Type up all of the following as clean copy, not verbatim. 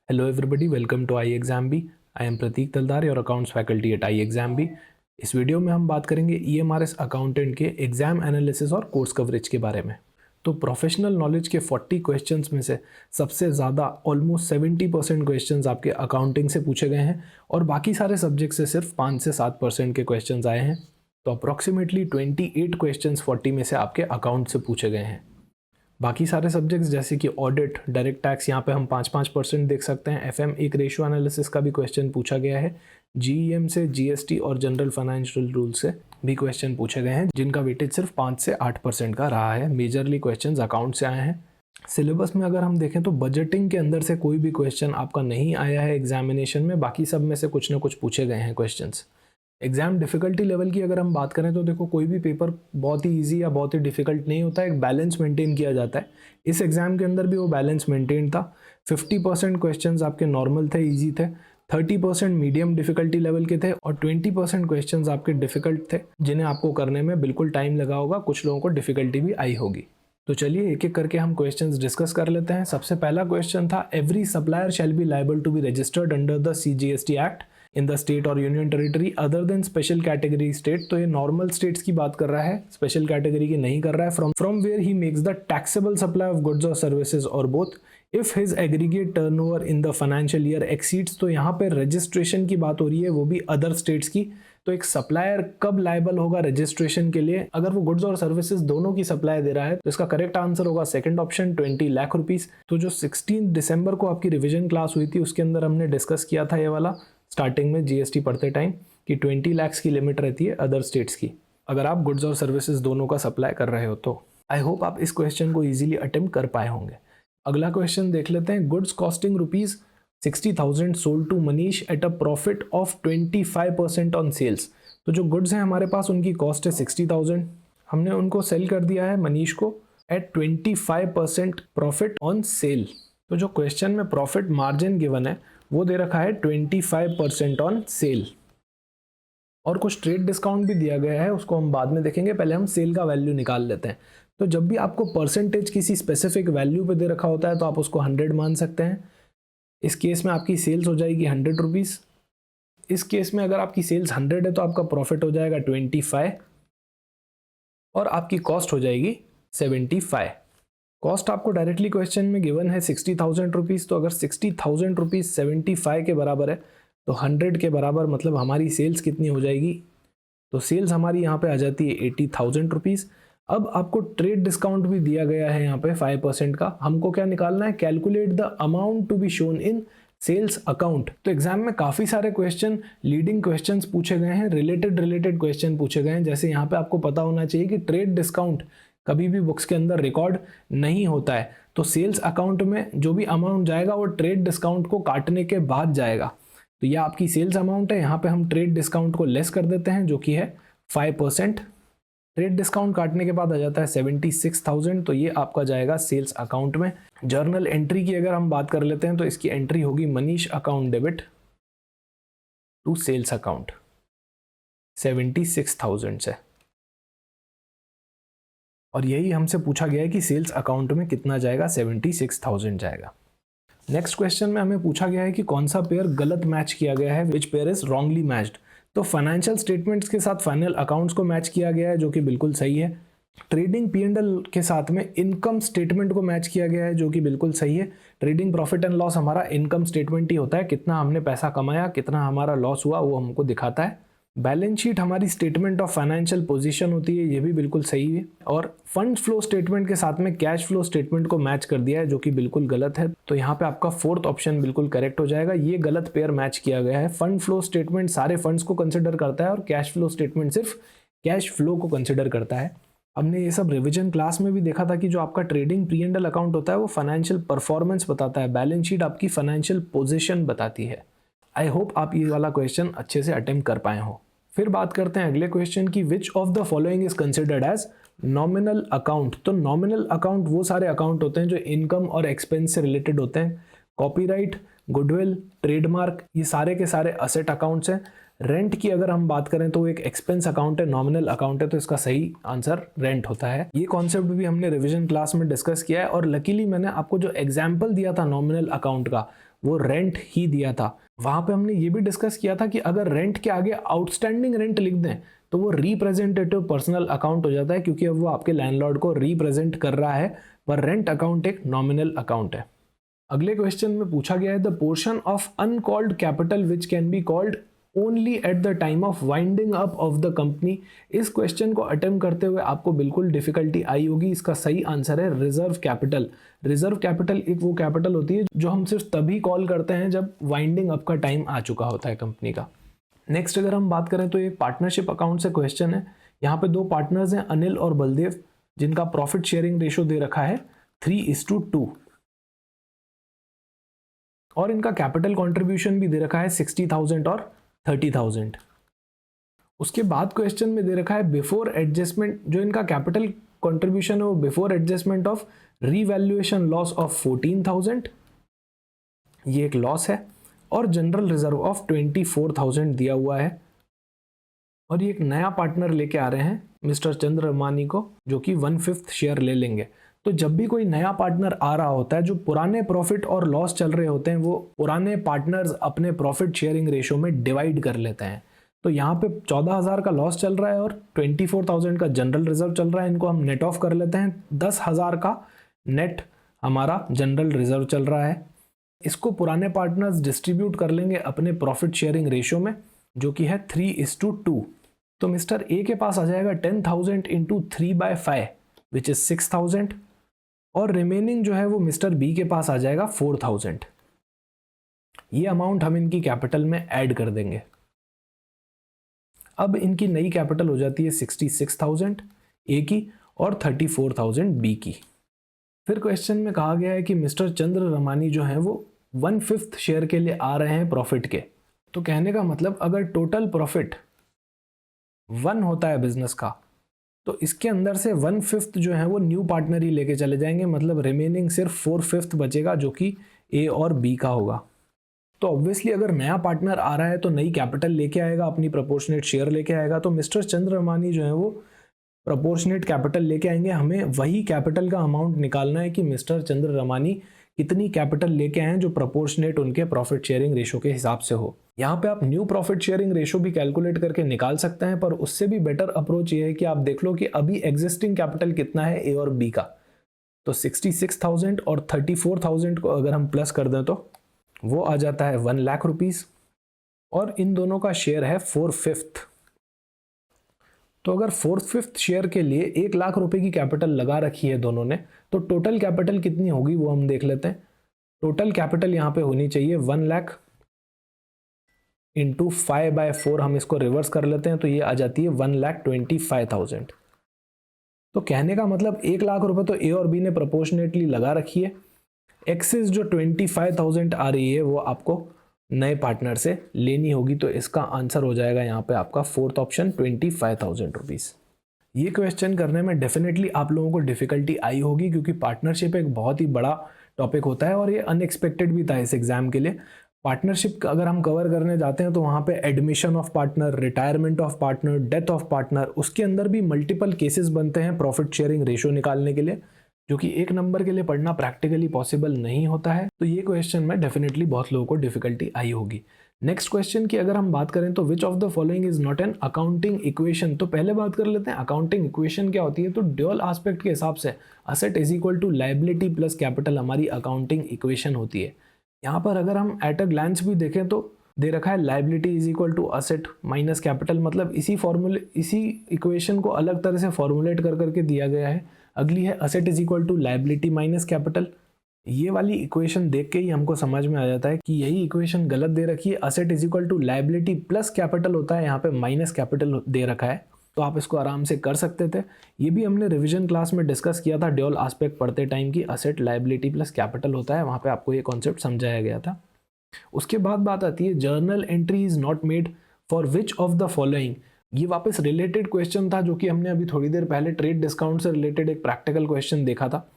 Hello everybody, welcome to iExamB. I am Prateek Taldar, your accounts faculty at iExamB. इस video में हम बात करेंगे EMRS अकाउंटेंट के एग्जाम एनालिसिस और कोर्स कवरेज के बारे में। तो प्रोफेशनल नॉलेज के 40 क्वेश्चंस में से सबसे ज़्यादा ऑलमोस्ट 70% क्वेश्चंस आपके अकाउंटिंग से पूछे गए हैं और बाकी सारे सब्जेक्ट से सिर्फ 5 से 7% के क्वेश्चंस आए हैं। तो अप्रॉक्सीमेटली 28 क्वेश्चंस 40 में से आपके अकाउंट से पूछे गए हैं। बाकी सारे सब्जेक्ट्स जैसे कि ऑडिट, डायरेक्ट टैक्स, यहाँ पे हम 5% देख सकते हैं। FM एक रेशियो एनालिसिस का भी क्वेश्चन पूछा गया है। GEM से, GST और जनरल फाइनेंशियल रूल से भी क्वेश्चन पूछे गए हैं, जिनका वेटेज सिर्फ 5 से 8% का रहा है। मेजरली क्वेश्चंस अकाउंट से आए हैं। सिलेबस में अगर हम देखें तो बजटिंग के अंदर से कोई भी क्वेश्चन आपका नहीं आया है एग्जामिनेशन में, बाकी सब में से कुछ ना कुछ पूछे गए हैं क्वेश्चंस। एग्जाम डिफ़िकल्टी लेवल की अगर हम बात करें तो देखो, कोई भी पेपर बहुत ही इजी या बहुत ही डिफ़िकल्ट नहीं होता है, एक बैलेंस मेंटेन किया जाता है। इस एग्ज़ाम के अंदर भी वो बैलेंस मेंटेन था। 50% क्वेश्चंस आपके नॉर्मल थे, इजी थे, 30% मीडियम डिफ़िकल्टी लेवल के थे और 20% क्वेश्चंस आपके डिफ़िकल्ट थे, जिन्हें आपको करने में बिल्कुल टाइम लगा होगा। कुछ लोगों को डिफ़िकल्टी भी आई होगी। तो चलिए एक एक करके हम क्वेश्चंस डिस्कस कर लेते हैं। सबसे पहला क्वेश्चन था, every supplier shall be liable to be registered under the CGST act in the state और union territory other than special category state. तो ये नॉर्मल स्टेट्स की बात कर रहा है, स्पेशल कैटेगरी की नहीं कर रहा है। From where he makes the taxable supply of goods और सर्विसेज और both if his aggregate turnover in the financial year exceeds. तो यहाँ पे रजिस्ट्रेशन की बात हो रही है, वो भी अदर स्टेट्स की। तो एक सप्लायर कब लायबल होगा रजिस्ट्रेशन के लिए? अगर वो गुड्स और सर्विसेज दोनों की सप्लाई दे रहा है तो इसका करेक्ट आंसर होगा सेकंड ऑप्शन, 20 लाख रुपीस। तो जो 16 दिसंबर को आपकी रिवीजन क्लास हुई थी उसके अंदर हमने डिस्कस किया था ये वाला, स्टार्टिंग में GST पढ़ते टाइम, कि 20 लाख की लिमिट रहती है अदर स्टेट्स की, अगर आप गुड्स और सर्विसेज दोनों का सप्लाई कर रहे हो तो। आई होप आप इस क्वेश्चन को इजीली अटेम्प्ट कर पाए होंगे। अगला क्वेश्चन देख लेते हैं। Goods costing ₹60,000 sold to Manish at a profit of 25% on sales. तो जो गुड्स हैं हमारे पास, उनकी कॉस्ट है 60,000, हमने उनको सेल कर दिया है मनीष को एट 25% प्रॉफिट ऑन सेल। तो जो क्वेश्चन में प्रॉफिट मार्जिन गिवन है वो दे रखा है 25% ऑन सेल, और कुछ ट्रेड डिस्काउंट भी दिया गया है, उसको हम बाद में देखेंगे। पहले हम सेल का वैल्यू निकाल लेते हैं। तो जब भी आपको परसेंटेज किसी स्पेसिफिक वैल्यू पे दे रखा होता है तो आप उसको 100 मान सकते हैं। इस केस में आपकी सेल्स हो जाएगी 100 रुपीज़। इस केस में अगर आपकी सेल्स 100 है तो आपका प्रॉफिट हो जाएगा 25 और आपकी कॉस्ट हो जाएगी 75। कॉस्ट आपको डायरेक्टली क्वेश्चन में गिवन है 60,000 रुपीज़। तो अगर 60,000 रुपीज़ 75 के बराबर है तो 100 के बराबर मतलब हमारी सेल्स कितनी हो जाएगी? तो सेल्स हमारी यहाँ पे आ जाती है 80,000 रुपीज़। अब आपको ट्रेड डिस्काउंट भी दिया गया है यहाँ पे 5% का। हमको क्या निकालना है? Calculate the amount to be shown in sales account. तो एग्जाम में काफ़ी सारे क्वेश्चन, लीडिंग क्वेश्चंस पूछे गए हैं, रिलेटेड क्वेश्चन पूछे गए हैं। जैसे यहाँ पे आपको पता होना चाहिए कि ट्रेड डिस्काउंट कभी भी बुक्स के अंदर रिकॉर्ड नहीं होता है। तो सेल्स अकाउंट में जो भी अमाउंट जाएगा वो ट्रेड डिस्काउंट को काटने के बाद जाएगा। तो यह आपकी सेल्स अमाउंट है, यहाँ पे हम ट्रेड डिस्काउंट को लेस कर देते हैं जो कि है 5%। ट्रेड डिस्काउंट काटने के बाद आ जाता है 76,000। तो ये आपका जाएगा सेल्स अकाउंट में। जर्नल एंट्री की अगर हम बात कर लेते हैं तो इसकी एंट्री होगी Manish account debit to sales account 76,000 से, और यही हमसे पूछा गया है कि सेल्स अकाउंट में कितना जाएगा, 76,000 जाएगा। नेक्स्ट क्वेश्चन में हमें पूछा गया है कि कौन सा पेयर गलत मैच किया गया है, which pair is wrongly matched. तो फाइनेंशियल स्टेटमेंट्स के साथ फाइनल अकाउंट्स को मैच किया गया है जो कि बिल्कुल सही है। ट्रेडिंग P&L के साथ में इनकम स्टेटमेंट को मैच किया गया है जो कि बिल्कुल सही है। ट्रेडिंग प्रॉफिट एंड लॉस हमारा इनकम स्टेटमेंट ही होता है, कितना हमने पैसा कमाया, कितना हमारा लॉस हुआ वो हमको दिखाता है। बैलेंस शीट हमारी स्टेटमेंट ऑफ फाइनेंशियल पोजीशन होती है, ये भी बिल्कुल सही है। और फंड फ्लो स्टेटमेंट के साथ में कैश फ्लो स्टेटमेंट को मैच कर दिया है जो कि बिल्कुल गलत है। तो यहाँ पे आपका फोर्थ ऑप्शन बिल्कुल करेक्ट हो जाएगा। ये गलत पेयर मैच किया गया है। फंड फ्लो स्टेटमेंट सारे फंड्स को कंसिडर करता है और कैश फ्लो स्टेटमेंट सिर्फ कैश फ्लो को कंसिडर करता है। हमने ये सब रिवीजन क्लास में भी देखा था कि जो आपका ट्रेडिंग P&L अकाउंट होता है वो फाइनेंशियल परफॉर्मेंस बताता है, बैलेंस शीट आपकी फाइनेंशियल पोजीशन बताती है। आई होप आप ये वाला क्वेश्चन अच्छे से अटेम्प्ट कर पाए हो। फिर बात करते हैं अगले क्वेश्चन की, which of the following is considered as nominal account. तो नॉमिनल अकाउंट वो सारे अकाउंट होते हैं जो इनकम और एक्सपेंस से रिलेटेड होते हैं। कॉपीराइट, गुडविल, ट्रेडमार्क, ये सारे के सारे असेट अकाउंट्स हैं। रेंट की अगर हम बात करें तो वो एक एक्सपेंस अकाउंट है, नॉमिनल अकाउंट है, तो इसका सही आंसर रेंट होता है। ये कॉन्सेप्ट भी हमने रिवीजन क्लास में डिस्कस किया है और लकीली मैंने आपको जो एग्जाम्पल दिया था नॉमिनल अकाउंट का वो रेंट ही दिया था। वहाँ पे हमने ये भी डिस्कस किया था कि अगर रेंट के आगे आउटस्टैंडिंग रेंट लिख दें तो वो रिप्रेजेंटेटिव पर्सनल अकाउंट हो जाता है, क्योंकि अब वो आपके लैंडलॉर्ड को रिप्रेजेंट कर रहा है, पर रेंट अकाउंट एक नॉमिनल अकाउंट है। अगले क्वेश्चन में पूछा गया है the portion of uncalled capital which can be called only eight the time of winding up of the company. इस क्वेश्चन को अटेम्प्ट करते हुए आपको बिल्कुल डिफिकल्टी आई होगी। इसका सही आंसर है रिजर्व कैपिटल। रिजर्व कैपिटल एक वो कैपिटल होती है जो हम सिर्फ तभी कॉल करते हैं जब वाइंडिंग अप का टाइम आ चुका होता है कंपनी का। नेक्स्ट अगर हम बात करें तो एक पार्टनरशिप अकाउंट से क्वेश्चन है। यहाँ पे दो पार्टनर्स हैं अनिल और बलदेव, जिनका प्रॉफिट शेयरिंग रेशो दे रखा है 3:2 और इनका कैपिटल कंट्रीब्यूशन भी दे रखा है 60,000 और 30,000। उसके बाद क्वेश्चन में दे रखा है बिफोर एडजस्टमेंट, जो इनका कैपिटल कंट्रीब्यूशन है वो before adjustment of revaluation loss of 14,000, ये एक लॉस है, और जनरल रिजर्व ऑफ 24,000 दिया हुआ है। और ये एक नया पार्टनर लेके आ रहे हैं मिस्टर चंद्रमानी को, जो कि 1/5 शेयर ले लेंगे। तो जब भी कोई नया पार्टनर आ रहा होता है, जो पुराने प्रॉफिट और लॉस चल रहे होते हैं वो पुराने पार्टनर्स अपने प्रॉफिट शेयरिंग रेशो में डिवाइड कर लेते हैं। तो यहाँ पे 14,000 का लॉस चल रहा है और 24,000 का जनरल रिजर्व चल रहा है, इनको हम नेट ऑफ कर लेते हैं। 10,000 का नेट हमारा जनरल रिजर्व चल रहा है। इसको पुराने पार्टनर्स डिस्ट्रीब्यूट कर लेंगे अपने प्रॉफिट शेयरिंग रेशो में, जो कि है 3:2। तो मिस्टर ए के पास आ जाएगा 10,000 इंटू 3/5 विच इज 6,000, और रिमेनिंग जो है वो मिस्टर बी के पास आ जाएगा 4,000। ये अमाउंट हम इनकी कैपिटल में ऐड कर देंगे। अब इनकी नई कैपिटल हो जाती है 66,000 ए की और 34,000 बी की। फिर क्वेश्चन में कहा गया है कि मिस्टर चंद्र रमानी जो है वो 1/5 शेयर के लिए आ रहे हैं प्रॉफिट के। तो कहने का मतलब अगर टोटल प्रॉफिट 1 होता है बिजनेस का, तो इसके अंदर से 1/5 जो है वो न्यू पार्टनर ही लेके चले जाएंगे, मतलब रिमेनिंग सिर्फ 4/5 बचेगा, जो कि ए और बी का होगा। तो ऑब्वियसली अगर नया पार्टनर आ रहा है तो नई कैपिटल लेके आएगा, अपनी प्रोपोर्शनेट शेयर लेके आएगा। तो मिस्टर चंद्रमानी जो है वो प्रोपोर्शनेट कैपिटल लेके आएंगे। हमें वही कैपिटल का अमाउंट निकालना है कि मिस्टर चंद्रमानी कितनी कैपिटल लेके आए जो प्रोपोर्शनेट उनके प्रॉफिट शेयरिंग रेशो के हिसाब से हो। यहाँ पे आप न्यू प्रॉफिट शेयरिंग रेशो भी कैलकुलेट करके निकाल सकते हैं, पर उससे भी बेटर अप्रोच ये है कि आप देख लो कि अभी एग्जिस्टिंग कैपिटल कितना है ए और बी का। तो 66,000 और 34,000 को अगर हम प्लस कर दें तो वो आ जाता है 1 लाख रुपीज़, और इन दोनों का शेयर है 4/5। तो अगर 4/5 शेयर के लिए 1 लाख रुपए की कैपिटल लगा रखी है दोनों ने, तो टोटल कैपिटल कितनी होगी वो हम देख लेते हैं। टोटल कैपिटल यहाँ पे होनी चाहिए 1 लाख इंटू 5/4, हम इसको रिवर्स कर लेते हैं तो ये आ जाती है 1,25,000। तो कहने का मतलब 1 लाख रुपए तो ए और बी ने प्रोपोर्शनेटली लगा रखी है, एक्सेस जो 25,000 आ रही है वो आपको नए पार्टनर से लेनी होगी। तो इसका आंसर हो जाएगा यहाँ पे आपका 4th ऑप्शन 25,000 रुपीज़। ये क्वेश्चन करने में डेफिनेटली आप लोगों को डिफिकल्टी आई होगी, क्योंकि पार्टनरशिप एक बहुत ही बड़ा टॉपिक होता है और ये अनएक्सपेक्टेड भी था इस एग्जाम के लिए। पार्टनरशिप अगर हम कवर करने जाते हैं तो वहाँ पे admission of partner, retirement of partner, death of partner, उसके अंदर भी मल्टीपल केसेस बनते हैं प्रॉफिट शेयरिंग रेशो निकालने के लिए, जो कि एक नंबर के लिए पढ़ना प्रैक्टिकली पॉसिबल नहीं होता है। तो ये क्वेश्चन में डेफिनेटली बहुत लोगों को डिफिकल्टी आई होगी। नेक्स्ट क्वेश्चन की अगर हम बात करें तो विच of the following is not an accounting equation. तो पहले बात कर लेते हैं अकाउंटिंग इक्वेशन क्या होती है। तो ड्यूअल एस्पेक्ट के हिसाब से asset is equal to liability plus capital हमारी अकाउंटिंग इक्वेशन होती है। यहाँ पर अगर हम एट अ ग्लैंस भी देखें तो दे रखा है liability is equal to asset minus capital, मतलब इसी इक्वेशन को अलग तरह से फॉर्मुलेट कर करके दिया गया है। अगली है asset is equal to liability minus capital. ये वाली इक्वेशन देख के ही हमको समझ में आ जाता है कि यही इक्वेशन गलत दे रखी है। Asset is equal to liability plus capital होता है, यहाँ पे माइनस कैपिटल दे रखा है, तो आप इसको आराम से कर सकते थे। ये भी हमने रिवीजन क्लास में डिस्कस किया था ड्यूअल एस्पेक्ट पढ़ते टाइम की असेट लायबिलिटी प्लस कैपिटल होता है, वहाँ पे आपको ये कॉन्सेप्ट समझाया गया था। उसके बाद बात आती है journal entry is not made for which of the following. ये वापस रिलेटेड क्वेश्चन था जो कि हमने अभी थोड़ी देर पहले ट्रेड डिस्काउंट से रिलेटेड एक प्रैक्टिकल क्वेश्चन देखा था।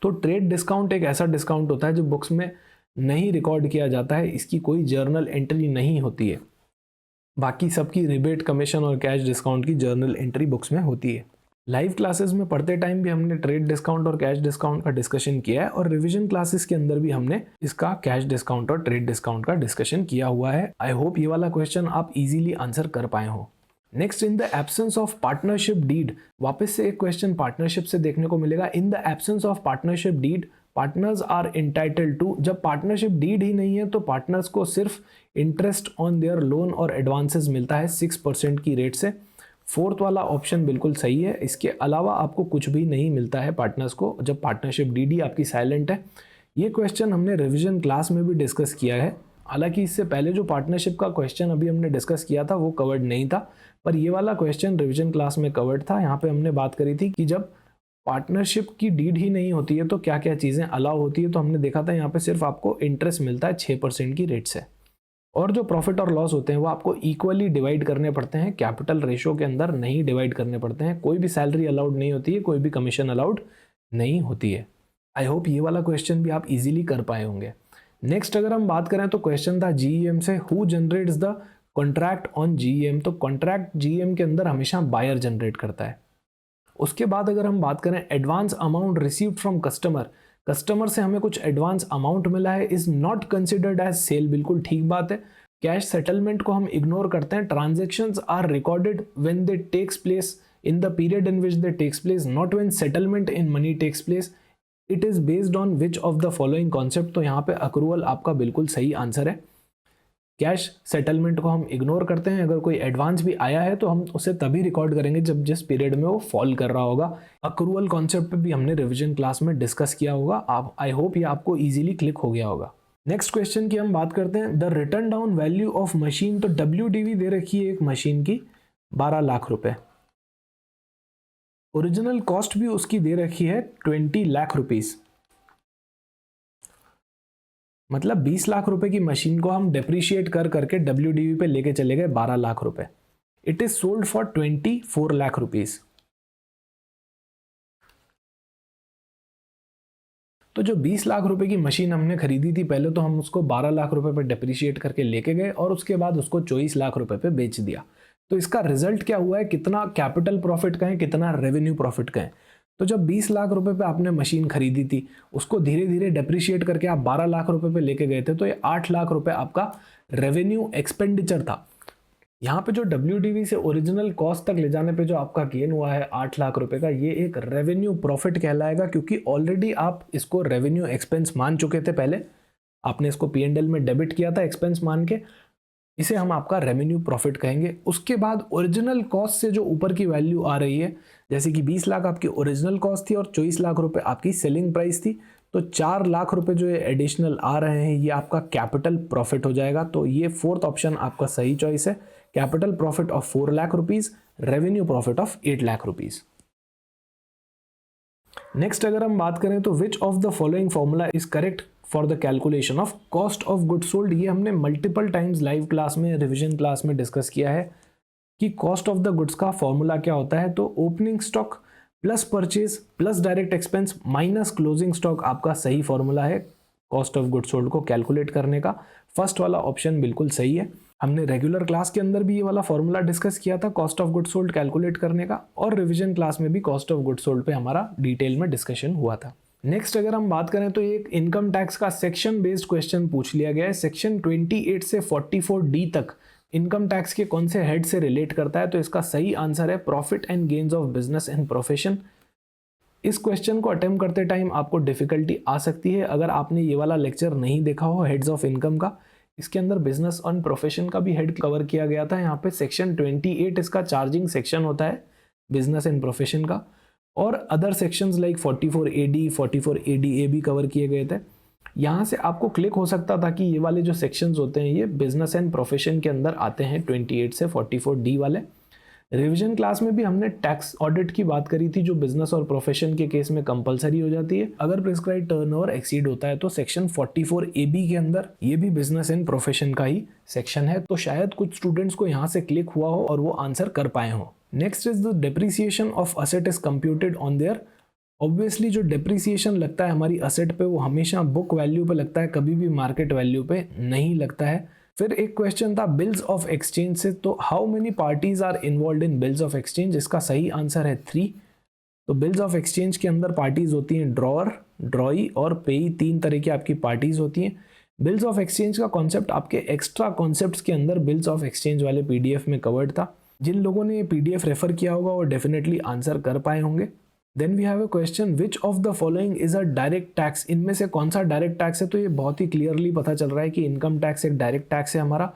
तो ट्रेड डिस्काउंट एक ऐसा डिस्काउंट होता है जो बुक्स में नहीं रिकॉर्ड किया जाता है, इसकी कोई जर्नल एंट्री नहीं होती है। बाकी सबकी रिबेट, कमीशन और कैश डिस्काउंट की जर्नल एंट्री बुक्स में होती है। लाइव क्लासेस में पढ़ते टाइम भी हमने ट्रेड डिस्काउंट और कैश डिस्काउंट का डिस्कशन किया है और रिवीजन क्लासेस के अंदर भी हमने इसका कैश डिस्काउंट और ट्रेड डिस्काउंट का डिस्कशन किया हुआ है। आई होप ये वाला क्वेश्चन आप इजीली आंसर कर पाए हो। Next, in the absence of partnership deed, वापस से एक क्वेश्चन पार्टनरशिप से देखने को मिलेगा। In the absence of partnership deed partners are entitled to, जब पार्टनरशिप डीड ही नहीं है तो पार्टनर्स को सिर्फ इंटरेस्ट ऑन देयर लोन और एडवांसेस मिलता है 6% की रेट से। फोर्थ वाला ऑप्शन बिल्कुल सही है, इसके अलावा आपको कुछ भी नहीं मिलता है पार्टनर्स को जब पार्टनरशिप डीडी आपकी साइलेंट है। ये क्वेश्चन हमने रिवीजन क्लास में भी डिस्कस किया है, हालांकि इससे पहले जो पार्टनरशिप का क्वेश्चन अभी हमने डिस्कस किया था वो कवर्ड नहीं था, पर ये वाला क्वेश्चन रिवीजन क्लास में कवर्ड था। यहाँ पे हमने बात करी थी कि जब पार्टनरशिप की डीड ही नहीं होती है तो क्या क्या चीज़ें अलाउ होती है, तो हमने देखा था यहाँ पे सिर्फ आपको इंटरेस्ट मिलता है 6% की रेट से, और जो प्रॉफिट और लॉस होते हैं वो आपको इक्वली डिवाइड करने पड़ते हैं, कैपिटल रेशो के अंदर नहीं डिवाइड करने पड़ते हैं। कोई भी सैलरी अलाउड नहीं होती है, कोई भी कमीशन अलाउड नहीं होती है। आई होप ये वाला क्वेश्चन भी आप इजीली कर पाए होंगे। नेक्स्ट अगर हम बात करें तो क्वेश्चन था जीईएम से, who generates the contract on GEM, तो कॉन्ट्रैक्ट जीईएम के अंदर हमेशा बायर जनरेट करता है। उसके बाद अगर हम बात करें advance amount received from customer, customer से हमें कुछ एडवांस अमाउंट मिला है, is not considered as sale, बिल्कुल ठीक बात है। कैश सेटलमेंट को हम इग्नोर करते हैं। Transactions are recorded when they takes place in the period in which they takes place, not when settlement in money takes place. It is based on which of the following concept, तो यहाँ पे accrual आपका बिल्कुल सही answer है। Cash settlement को हम ignore करते हैं, अगर कोई एडवांस भी आया है तो हम उसे तभी रिकॉर्ड करेंगे जब जिस पीरियड में वो फॉल कर रहा होगा। अक्रूवल कॉन्सेप्ट पे भी हमने रिवीजन क्लास में डिस्कस किया होगा, आप आई होप ये आपको इजीली क्लिक हो गया होगा। नेक्स्ट क्वेश्चन की हम बात करते हैं, the return down value of machine, तो WDV दे रखी है एक मशीन की 12 लाख रुपए, ओरिजिनल कॉस्ट भी उसकी दे रखी है 20 लाख रुपीज, मतलब 20 लाख रुपए की मशीन को हम डेप्रिशिएट कर करके WDV पे लेके चले गए 12 लाख रुपए। It is sold for 24 lakh rupees. तो जो 20 लाख रुपए की मशीन हमने खरीदी थी पहले, तो हम उसको 12 लाख रुपए पे डेप्रिशिएट करके लेके गए और उसके बाद उसको 24 लाख रुपए पे बेच दिया। तो इसका रिजल्ट क्या हुआ है, कितना कैपिटल प्रॉफिट कहें कितना रेवेन्यू प्रॉफिट कहें। तो जब 20 लाख रुपए पे आपने मशीन खरीदी थी, उसको धीरे धीरे डेप्रिशिएट करके आप 12 लाख रुपए पे लेके गए थे, तो ये 8 लाख रुपए आपका रेवेन्यू एक्सपेंडिचर था। यहाँ पे जो WDV से ओरिजिनल कॉस्ट तक ले जाने पे जो आपका गेन हुआ है 8 लाख रुपए का, ये एक रेवेन्यू प्रॉफिट कहलाएगा, क्योंकि ऑलरेडी आप इसको रेवेन्यू एक्सपेंस मान चुके थे। पहले आपने इसको P&L में डेबिट किया था एक्सपेंस मान के, इसे हम आपका रेवेन्यू प्रॉफिट कहेंगे। उसके बाद ओरिजिनल कॉस्ट से जो ऊपर की वैल्यू आ रही है, जैसे कि 20 लाख आपकी ओरिजिनल कॉस्ट थी और 24 लाख रुपए आपकी सेलिंग प्राइस थी, तो 4 लाख रुपए जो एडिशनल आ रहे हैं ये आपका कैपिटल प्रॉफिट हो जाएगा। तो ये फोर्थ ऑप्शन आपका सही चॉइस है, capital profit of 4 lakh rupees, revenue profit of 8 lakh rupees. Next अगर हम बात करें तो विच of the following formula is correct for the calculation of cost of good sold. ये हमने मल्टीपल टाइम्स लाइव क्लास में, रिवीजन क्लास में डिस्कस किया है कि कॉस्ट ऑफ द गुड्स का फॉर्मूला क्या होता है। तो opening stock plus purchase plus direct expense minus closing stock आपका सही फॉर्मूला है कॉस्ट ऑफ गुड सोल्ड को कैलकुलेट करने का। फर्स्ट वाला ऑप्शन बिल्कुल सही है। हमने रेगुलर क्लास के अंदर भी ये वाला फॉर्मूला डिस्कस किया था cost of good sold calculate करने का, और रिवीजन क्लास में भी कॉस्ट ऑफ गुड सोल्ड पे हमारा डिटेल में डिस्कशन हुआ था। नेक्स्ट अगर हम बात करें तो एक इनकम टैक्स का सेक्शन बेस्ड क्वेश्चन पूछ लिया गया है। सेक्शन 28 से 44D तक इनकम टैक्स के कौन से हेड से रिलेट करता है, तो इसका सही आंसर है profit and gains of business and profession. इस क्वेश्चन को अटेम्प्ट करते टाइम आपको डिफिकल्टी आ सकती है अगर आपने ये वाला लेक्चर नहीं देखा हो हेड्स ऑफ इनकम का। इसके अंदर बिजनेस एंड प्रोफेशन का भी हेड कवर किया गया था। यहाँ पे सेक्शन 28 इसका चार्जिंग सेक्शन होता है बिजनेस एंड प्रोफेशन का, और other sections like 44AD 44ADA भी कवर किए गए थे। यहाँ से आपको क्लिक हो सकता था कि ये वाले जो सेक्शंस होते हैं ये बिजनेस एंड प्रोफेशन के अंदर आते हैं 28 से 44D वाले। रिवीजन क्लास में भी हमने टैक्स ऑडिट की बात करी थी जो बिजनेस और प्रोफेशन के केस में कंपलसरी हो जाती है। अगर प्रिस्क्राइब टर्नओवर एक्सीड होता है तो सेक्शन 44AB के अंदर ये भी बिजनेस एंड प्रोफेशन का ही सेक्शन है। तो शायद कुछ स्टूडेंट्स को यहाँ से क्लिक हुआ हो और वो आंसर कर पाए हो। Next is the depreciation of asset is computed on their. Obviously जो डेप्रिसिएशन लगता है हमारी असेट पे वो हमेशा बुक वैल्यू पे लगता है, कभी भी मार्केट वैल्यू पे नहीं लगता है। फिर एक क्वेश्चन था बिल्स ऑफ एक्सचेंज से, तो how many parties are involve in bills of exchange. इसका सही आंसर है 3। तो बिल्स ऑफ एक्सचेंज के अंदर पार्टीज होती हैं ड्रॉअर, ड्रॉई और पेई, 3 तरह की आपकी पार्टीज होती हैं। बिल्स ऑफ एक्सचेंज का कॉन्सेप्ट आपके एक्स्ट्रा कॉन्सेप्ट्स के अंदर बिल्स ऑफ एक्सचेंज वाले पीडीएफ में कवर्ड था। जिन लोगों ने ये पीडीएफ रेफर किया होगा वो डेफिनेटली आंसर कर पाए होंगे। Then we have a question, which of the following is a direct tax, इनमें से कौन सा डायरेक्ट टैक्स है। तो ये बहुत ही क्लियरली पता चल रहा है कि इनकम टैक्स एक डायरेक्ट टैक्स है हमारा।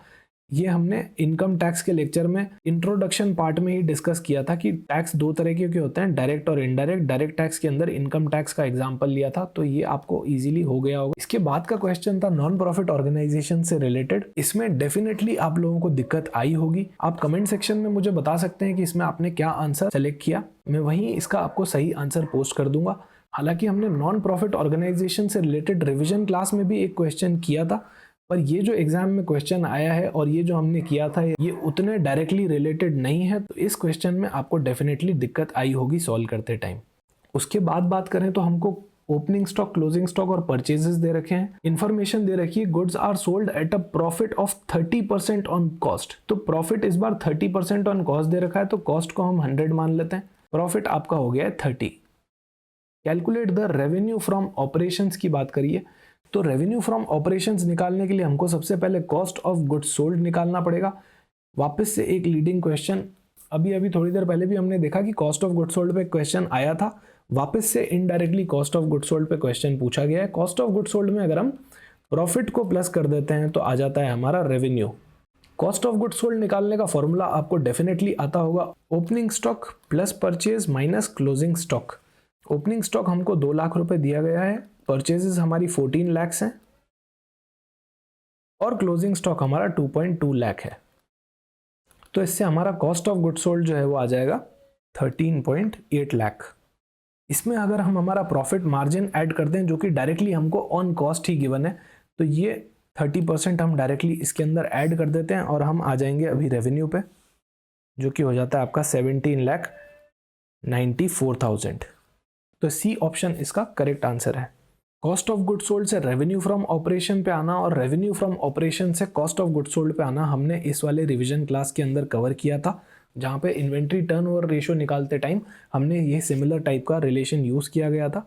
ये हमने इनकम टैक्स के लेक्चर में इंट्रोडक्शन पार्ट में ही डिस्कस किया था कि टैक्स 2 तरह के होते हैं, डायरेक्ट और इनडायरेक्ट। डायरेक्ट टैक्स के अंदर इनकम टैक्स का एग्जांपल लिया था, तो ये आपको इजीली हो गया होगा। इसके बाद का क्वेश्चन था नॉन प्रॉफिट ऑर्गेनाइजेशन से रिलेटेड। इसमें डेफिनेटली आप लोगों को दिक्कत आई होगी। आप कमेंट सेक्शन में मुझे बता सकते हैं कि इसमें आपने क्या आंसर सेलेक्ट किया, मैं वहीं इसका आपको सही आंसर पोस्ट कर दूंगा। हालांकि हमने नॉन प्रॉफिट ऑर्गेनाइजेशन से रिलेटेड रिविजन क्लास में भी एक क्वेश्चन किया था, पर ये जो एग्जाम में क्वेश्चन आया है और ये जो हमने किया था ये उतने डायरेक्टली रिलेटेड नहीं है, तो इस क्वेश्चन में आपको डेफिनेटली दिक्कत आई होगी सॉल्व करते टाइम। उसके बाद बात करें तो हमको ओपनिंग स्टॉक, क्लोजिंग स्टॉक और परचेजेस दे रखे हैं। इन्फॉर्मेशन दे रखी है, goods are sold at a profit of 30% on cost. तो प्रॉफिट इस बार 30% ऑन कॉस्ट दे रखा है, तो कॉस्ट को हम 100 मान लेते हैं, प्रॉफिट आपका हो गया है 30। Calculate the revenue from operations की बात करिए, तो रेवेन्यू फ्रॉम ऑपरेशंस निकालने के लिए हमको सबसे पहले कॉस्ट ऑफ गुड्स सोल्ड निकालना पड़ेगा। वापस से एक लीडिंग क्वेश्चन, अभी थोड़ी देर पहले भी हमने देखा कि कॉस्ट ऑफ गुड्स सोल्ड पे क्वेश्चन आया था, वापस से indirectly cost of goods sold पे क्वेश्चन पूछा गया है। कॉस्ट ऑफ गुड्स सोल्ड में अगर हम प्रॉफिट को प्लस कर देते हैं तो आ जाता है हमारा revenue. Cost of goods sold निकालने का फॉर्मूला आपको डेफिनेटली आता होगा, opening stock plus purchase minus closing stock. Opening stock हमको 2 लाख रुपए दिया गया है, परचेजेस हमारी 14 लाख हैं और क्लोजिंग स्टॉक हमारा 2.2 लाख है। तो इससे हमारा कॉस्ट ऑफ गुड्स सोल्ड जो है वो आ जाएगा 13.8 लाख। इसमें अगर हम हमारा प्रॉफिट मार्जिन ऐड करते हैं जो कि डायरेक्टली हमको ऑन कॉस्ट ही गिवन है, तो ये 30% हम डायरेक्टली इसके अंदर ऐड कर देते हैं और हम आ जाएंगे अभी रेवेन्यू पे, जो कि हो जाता है आपका 17,94,000। तो सी ऑप्शन इसका करेक्ट आंसर है। कॉस्ट ऑफ गुड्स सोल्ड से रेवेन्यू फ्रॉम ऑपरेशन पे आना और रेवेन्यू फ्रॉम ऑपरेशन से कॉस्ट ऑफ गुड्स सोल्ड पे आना हमने इस वाले रिवीजन क्लास के अंदर कवर किया था, जहाँ पे इन्वेंट्री टर्नओवर रेशियो निकालते टाइम हमने ये सिमिलर टाइप का रिलेशन यूज़ किया गया था।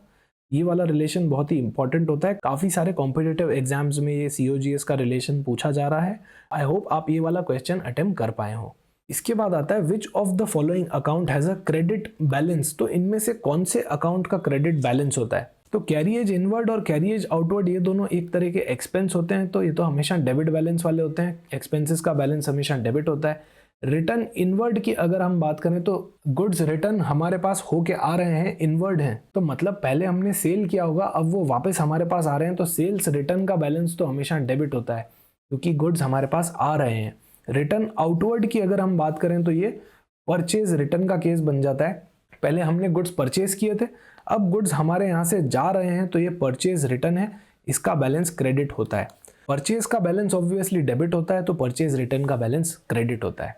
ये वाला रिलेशन बहुत ही इंपॉर्टेंट होता है, काफ़ी सारे कॉम्पिटिटिव एग्जाम्स में ये COGS का रिलेशन पूछा जा रहा है। आई होप आप ये वाला क्वेश्चन अटेम्प्ट कर पाए हो। इसके बाद आता है which of the following account has a credit balance. तो इनमें से कौन से अकाउंट का क्रेडिट बैलेंस होता है। तो कैरिएज इनवर्ड और कैरिएज आउटवर्ड ये दोनों एक तरह के एक्सपेंस होते हैं, तो ये तो हमेशा डेबिट बैलेंस वाले होते हैं, एक्सपेंसेस का बैलेंस हमेशा डेबिट होता है। रिटर्न इनवर्ड की अगर हम बात करें तो गुड्स रिटर्न हमारे पास होके आ रहे हैं, इनवर्ड हैं, तो मतलब पहले हमने सेल किया होगा, अब वो वापस हमारे पास आ रहे हैं, तो सेल्स रिटर्न का बैलेंस तो हमेशा डेबिट होता है क्योंकि गुड्स हमारे पास आ रहे हैं। रिटर्न आउटवर्ड की अगर हम बात करें तो ये परचेज रिटर्न का केस बन जाता है। पहले हमने गुड्स परचेज किए थे, अब गुड्स हमारे यहाँ से जा रहे हैं, तो ये परचेज रिटर्न है, इसका बैलेंस क्रेडिट होता है। परचेज का बैलेंस ऑब्वियसली डेबिट होता है, तो परचेज रिटर्न का बैलेंस क्रेडिट होता है।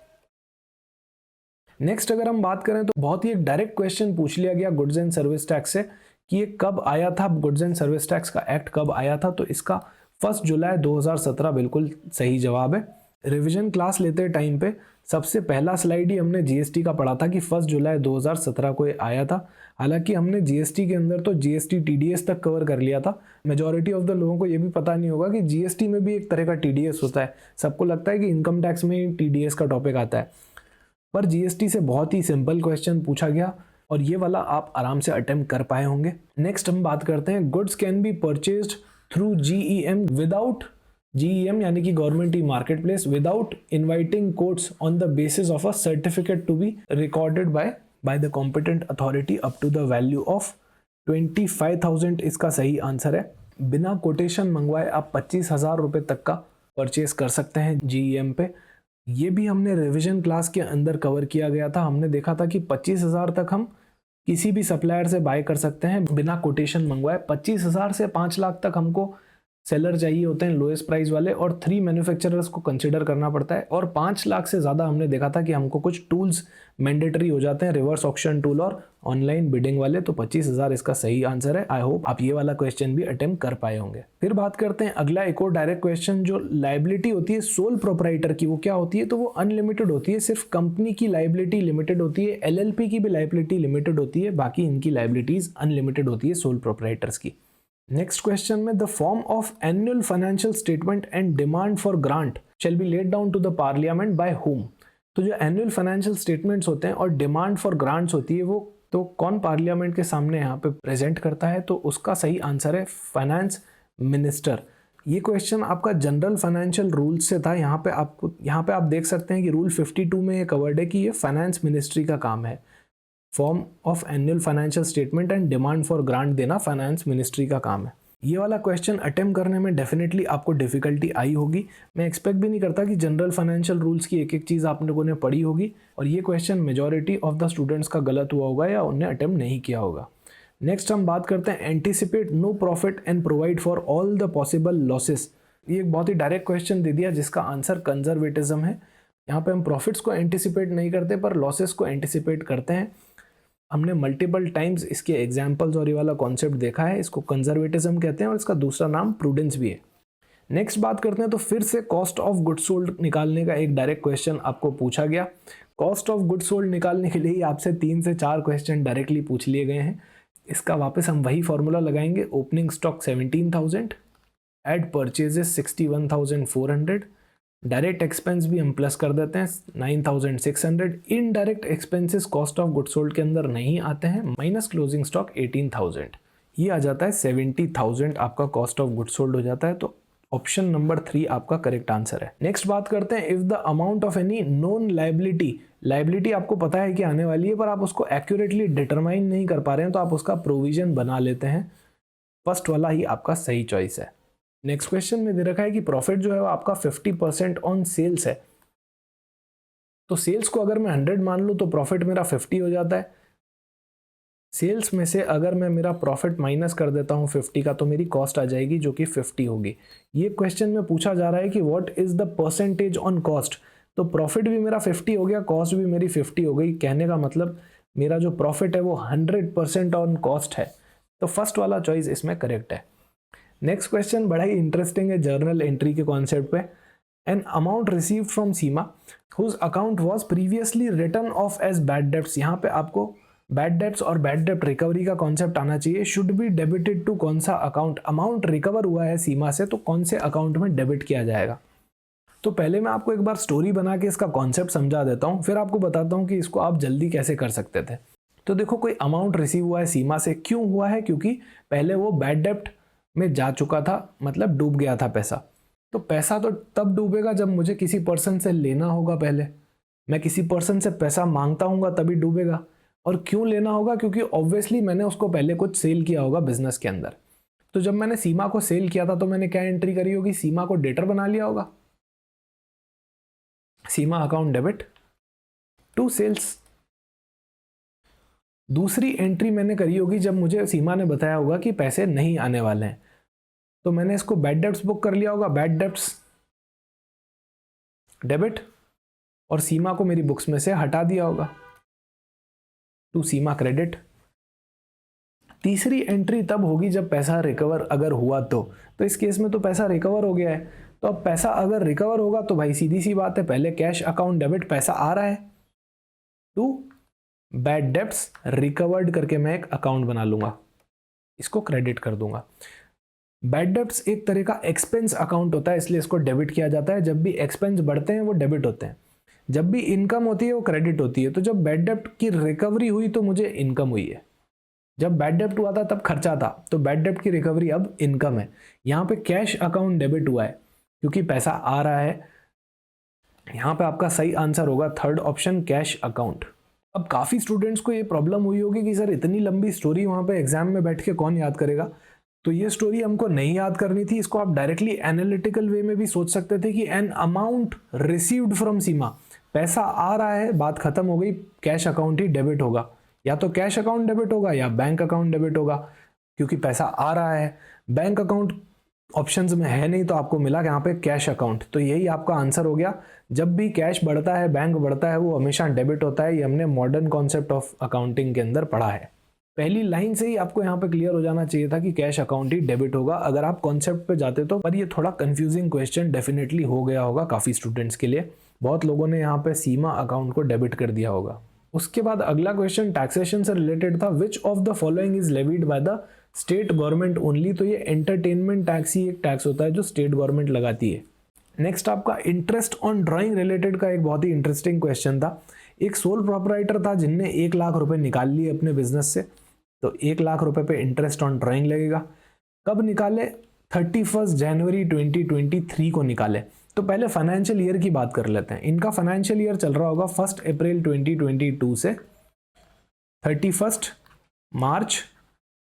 नेक्स्ट अगर हम बात करें तो बहुत ही एक डायरेक्ट क्वेश्चन पूछ लिया गया गुड्स एंड सर्विस टैक्स से कि ये कब आया था, गुड्स एंड सर्विस टैक्स का एक्ट कब आया था। तो इसका 1 जुलाई 2017 बिल्कुल सही जवाब है। रिवीजन क्लास लेते टाइम पे सबसे पहला स्लाइड ही हमने जीएसटी का पढ़ा था कि 1 जुलाई 2017 को ये आया था। हालांकि हमने जीएसटी के अंदर तो जीएसटी टीडीएस तक कवर कर लिया था। मेजॉरिटी ऑफ द लोगों को ये भी पता नहीं होगा कि जीएसटी में भी एक तरह का टीडीएस होता है। सबको लगता है कि इनकम टैक्स में ही टीडीएस का टॉपिक आता है, पर जीएसटी से बहुत ही सिंपल क्वेश्चन पूछा गया और ये वाला आप आराम से अटेम्प्ट कर पाए होंगे। नेक्स्ट हम बात करते हैं goods can be purchased through GEM without GEM यानी कि government e market place without inviting quotes on the basis of a certificate to be recorded by the competent authority up to the value of 25,000 इसका सही answer है। बिना quotation मंगवाए आप 25,000 रुपये तक का परचेज कर सकते हैं GEM पे। ये भी हमने रिवीजन क्लास के अंदर कवर किया गया था। हमने देखा था कि 25,000 तक हम किसी भी सप्लायर से बाय कर सकते हैं बिना कोटेशन मंगवाए। 25,000 से 5 लाख तक हमको सेलर चाहिए होते हैं लोएस्ट प्राइस वाले, और 3 मैन्युफैक्चरर्स को कंसिडर करना पड़ता है, और 5 लाख से ज़्यादा हमने देखा था कि हमको कुछ टूल्स मैंडेटरी हो जाते हैं, रिवर्स ऑक्शन टूल और ऑनलाइन बिडिंग वाले। तो 25,000 इसका सही आंसर है। आई होप आप ये वाला क्वेश्चन भी अटेम्प्ट कर पाए होंगे। फिर बात करते हैं अगला एक और डायरेक्ट क्वेश्चन, जो लाइबिलिटी होती है सोल प्रोप्राइटर की, वो क्या होती है? तो वो अनलिमिटेड होती है। सिर्फ कंपनी की लाइबिलिटी लिमिटेड होती है, LLP की भी लाइबिलिटी लिमिटेड होती है, बाकी इनकी लाइबिलिटीज अनलिमिटेड होती है सोल प्रोप्राइटर्स की। नेक्स्ट क्वेश्चन में, the form of annual financial statement and demand for grant shall be laid down to the parliament by whom. तो जो एनुअल फाइनेंशियल स्टेटमेंट्स होते हैं और डिमांड फॉर ग्रांट्स होती है, वो तो कौन पार्लियामेंट के सामने यहाँ पे प्रेजेंट करता है? तो उसका सही आंसर है फाइनेंस मिनिस्टर। ये क्वेश्चन आपका जनरल फाइनेंशियल रूल्स से था। यहाँ पे आप देख सकते हैं कि रूल 52 में ये कवर्ड है कि ये फाइनेंस मिनिस्ट्री का काम है। Form of annual financial statement and demand for grant देना फाइनेंस मिनिस्ट्री का काम है। ये वाला क्वेश्चन अटेम्प्ट करने में डेफिनेटली आपको डिफिकल्टी आई होगी। मैं एक्सपेक्ट भी नहीं करता कि जनरल फाइनेंशियल रूल्स की एक एक चीज़ आप लोगों ने पढ़ी होगी, और ये question majority of the students का गलत हुआ होगा या उन्हें अटेम्प्ट नहीं किया होगा। नेक्स्ट हम बात करते हैं anticipate no profit and provide for all the possible losses. ये एक बहुत ही डायरेक्ट क्वेश्चन दे दिया जिसका आंसर कंजर्वेटिज्म है। यहाँ पे हम प्रॉफिट्स को एंटिसिपेट नहीं करते पर लॉसेस को एंटिसिपेट करते हैं। हमने मल्टीपल टाइम्स इसके एग्जाम्पल्स और ये वाला कॉन्सेप्ट देखा है। इसको कंजर्वेटिज्म कहते हैं और इसका दूसरा नाम प्रूडेंस भी है। नेक्स्ट बात करते हैं तो फिर से कॉस्ट ऑफ गुड्स सोल्ड निकालने का एक डायरेक्ट क्वेश्चन आपको पूछा गया। कॉस्ट ऑफ गुड्स सोल्ड निकालने के लिए ही आपसे 3 से 4 क्वेश्चन डायरेक्टली पूछ लिए गए हैं। इसका वापस हम वही फॉर्मूला लगाएंगे, opening stock 17,000, add purchases 61,400, direct expense भी हम प्लस कर देते हैं 9,600, indirect expenses cost of goods sold के अंदर नहीं आते हैं, माइनस क्लोजिंग स्टॉक 18,000, ये आ जाता है 70,000 आपका कॉस्ट ऑफ गुड्स सोल्ड हो जाता है। तो ऑप्शन नंबर 3 आपका करेक्ट आंसर है। नेक्स्ट बात करते हैं, if the amount of any known liability आपको पता है कि आने वाली है पर आप उसको एक्यूरेटली डिटरमाइन नहीं कर पा रहे हैं तो आप उसका प्रोविजन बना लेते हैं। फर्स्ट वाला ही आपका सही चॉइस है। नेक्स्ट क्वेश्चन में दे रखा है कि प्रॉफिट जो है वो आपका 50% ऑन सेल्स है। तो सेल्स को अगर मैं 100 मान लूं तो प्रॉफिट मेरा 50 हो जाता है। सेल्स में से अगर मैं मेरा प्रॉफिट माइनस कर देता हूं 50 का तो मेरी कॉस्ट आ जाएगी जो कि 50 होगी। ये क्वेश्चन में पूछा जा रहा है कि what is the percentage on cost. तो प्रॉफिट भी मेरा 50 हो गया, कॉस्ट भी मेरी 50 हो गई। कहने का मतलब मेरा जो प्रॉफिट है वो 100% ऑन कॉस्ट है। तो फर्स्ट वाला चॉइस इसमें करेक्ट है। नेक्स्ट क्वेश्चन बड़ा ही इंटरेस्टिंग है जर्नल एंट्री के कॉन्सेप्ट पे। An amount received from Seema whose account was previously written off as bad debts. यहाँ पे आपको बैड डेब्ट्स और बैड डेब्ट रिकवरी का कॉन्सेप्ट आना चाहिए। शुड बी डेबिटेड टू कौन सा अकाउंट। अमाउंट रिकवर हुआ है सीमा से तो कौन से अकाउंट में डेबिट किया जाएगा। तो पहले मैं आपको एक बार स्टोरी बना के इसका कॉन्सेप्ट समझा देता हूँ, फिर आपको बताता हूँ कि इसको आप जल्दी कैसे कर सकते थे। तो देखो, कोई अमाउंट रिसीव हुआ है सीमा से, क्यों हुआ है? क्योंकि पहले वो बैड डेब्ट में जा चुका था, मतलब डूब गया था पैसा। तो पैसा तो तब डूबेगा जब मुझे किसी पर्सन से लेना होगा। पहले मैं किसी पर्सन से पैसा मांगता हूँगा तभी डूबेगा। और क्यों लेना होगा? क्योंकि ऑब्वियसली मैंने उसको पहले कुछ सेल किया होगा बिजनेस के अंदर। तो जब मैंने सीमा को सेल किया था तो मैंने क्या एंट्री करी होगी? सीमा को डेटर बना लिया होगा। सीमा अकाउंट डेबिट टू सेल्स। दूसरी एंट्री मैंने करी होगी जब मुझे सीमा ने बताया होगा कि पैसे नहीं आने वाले हैं, तो मैंने इसको बैड डेब्ट्स बुक कर लिया होगा। बैड डेब्ट्स डेबिट और सीमा को मेरी बुक्स में से हटा दिया होगा टू सीमा क्रेडिट। तीसरी एंट्री तब होगी जब पैसा रिकवर अगर हुआ तो इस केस में तो पैसा रिकवर हो गया है। तो अब पैसा अगर रिकवर होगा तो भाई सीधी सी बात है, पहले कैश अकाउंट डेबिट पैसा आ रहा है टू बैड डेब्ट्स रिकवर्ड करके मैं एक अकाउंट बना लूंगा, इसको क्रेडिट कर दूंगा। बैड डेब्ट्स एक तरह का एक्सपेंस अकाउंट होता है इसलिए इसको डेबिट किया जाता है। जब भी एक्सपेंस बढ़ते हैं वो डेबिट होते हैं, जब भी इनकम होती है वो क्रेडिट होती है। तो जब बैड डेब्ट की रिकवरी हुई तो मुझे इनकम हुई है। जब बैड डेब्ट हुआ था तब खर्चा था, तो बैड डेब्ट की रिकवरी अब इनकम है। यहाँ पे कैश अकाउंट डेबिट हुआ है क्योंकि पैसा आ रहा है। यहाँ पे आपका सही आंसर होगा थर्ड ऑप्शन, कैश अकाउंट। अब काफ़ी स्टूडेंट्स को ये प्रॉब्लम हुई होगी कि सर इतनी लंबी स्टोरी वहाँ पे एग्जाम में बैठ के कौन याद करेगा। तो ये स्टोरी हमको नहीं याद करनी थी, इसको आप डायरेक्टली एनालिटिकल वे में भी सोच सकते थे कि एन अमाउंट रिसीव्ड फ्रॉम सीमा, पैसा आ रहा है, बात खत्म हो गई, कैश अकाउंट ही डेबिट होगा। या तो कैश अकाउंट डेबिट होगा या बैंक अकाउंट डेबिट होगा, क्योंकि पैसा आ रहा है। बैंक अकाउंट ऑप्शंस में है नहीं तो आपको मिला यहाँ पे कैश अकाउंट, तो यही आपका आंसर हो गया। जब भी कैश बढ़ता है, बैंक बढ़ता है, वो हमेशा डेबिट होता है। ये हमने मॉडर्न कॉन्सेप्ट ऑफ अकाउंटिंग के अंदर पढ़ा है। पहली लाइन से ही आपको यहाँ पे क्लियर हो जाना चाहिए था कि कैश अकाउंट ही डेबिट होगा अगर आप कॉन्सेप्ट पे जाते तो। पर ये थोड़ा कंफ्यूजिंग क्वेश्चन डेफिनेटली हो गया होगा काफ़ी स्टूडेंट्स के लिए। बहुत लोगों ने यहाँ पे सीमा अकाउंट को डेबिट कर दिया होगा। उसके बाद अगला क्वेश्चन टैक्सेशन से रिलेटेड था। विच of the following is levied by the state government only. तो ये एंटरटेनमेंट टैक्स ही एक टैक्स होता है जो स्टेट गवर्नमेंट लगाती है। नेक्स्ट आपका इंटरेस्ट ऑन ड्राइंग रिलेटेड का एक बहुत ही इंटरेस्टिंग क्वेश्चन था। एक सोल प्रोपराइटर था जिनने 1 लाख रुपए निकाल लिए अपने बिजनेस से, तो 1 लाख रुपए पे इंटरेस्ट ऑन ड्राइंग लगेगा। कब निकाले? 31 जनवरी 2023 को निकाले। तो पहले फाइनेंशियल ईयर की बात कर लेते हैं। इनका फाइनेंशियल ईयर चल रहा होगा 1 अप्रैल 2022 से 31 मार्च